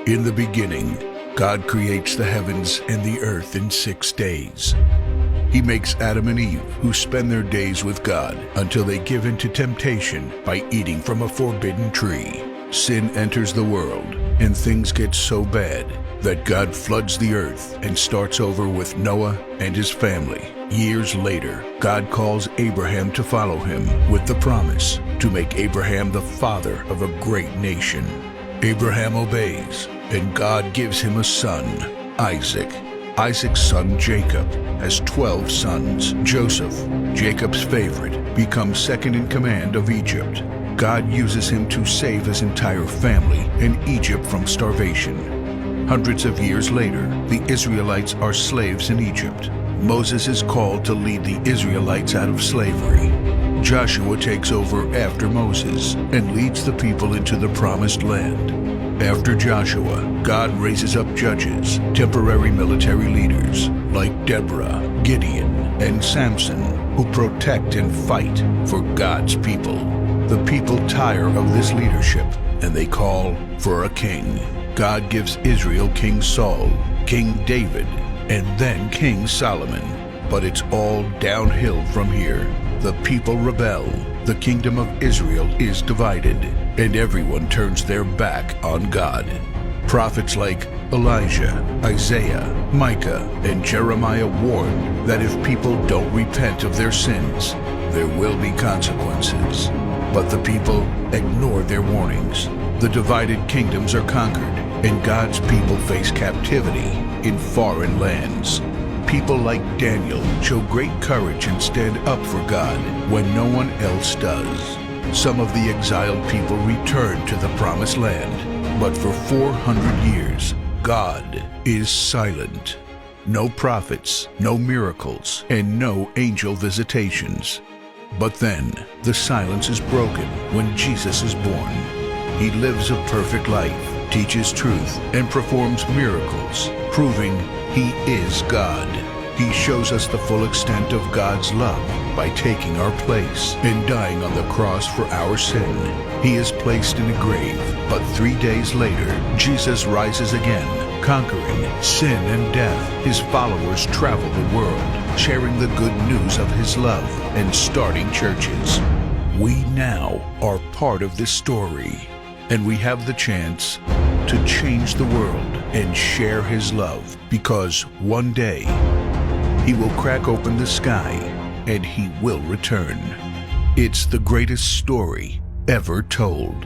In the beginning, God creates the heavens and the earth in 6 days. He makes Adam and Eve, who spend their days with God until they give in to temptation by eating from a forbidden tree. Sin enters the world, and things get so bad that God floods the earth and starts over with Noah and his family. Years later, God calls Abraham to follow him with the promise to make Abraham the father of a great nation. Abraham obeys, and God gives him a son, Isaac. Isaac's son Jacob has 12 sons. Joseph, Jacob's favorite, becomes second in command of Egypt. God uses him to save his entire family and Egypt from starvation. Hundreds of years later, the Israelites are slaves in Egypt. Moses is called to lead the Israelites out of slavery. Joshua takes over after Moses and leads the people into the promised land. After Joshua, God raises up judges, temporary military leaders like Deborah, Gideon, and Samson, who protect and fight for God's people. The people tire of this leadership, and they call for a king. God gives Israel King Saul, King David, and then King Solomon. But it's all downhill from here. The people rebel. The kingdom of Israel is divided, and everyone turns their back on God. Prophets like Elijah, Isaiah, Micah, and Jeremiah warn that if people don't repent of their sins, there will be consequences. But the people ignore their warnings. The divided kingdoms are conquered, and God's people face captivity in foreign lands. People like Daniel show great courage and stand up for God when no one else does. Some of the exiled people return to the promised land, but for 400 years, God is silent. No prophets, no miracles, and no angel visitations. But then, the silence is broken when Jesus is born. He lives a perfect life, teaches truth, and performs miracles, proving He is God. He shows us the full extent of God's love by taking our place and dying on the cross for our sin. He is placed in a grave, but 3 days later, Jesus rises again, conquering sin and death. His followers travel the world, sharing the good news of His love and starting churches. We now are part of this story, and we have the chance to change the world and share His love, because one day He will crack open the sky and He will return. It's the greatest story ever told.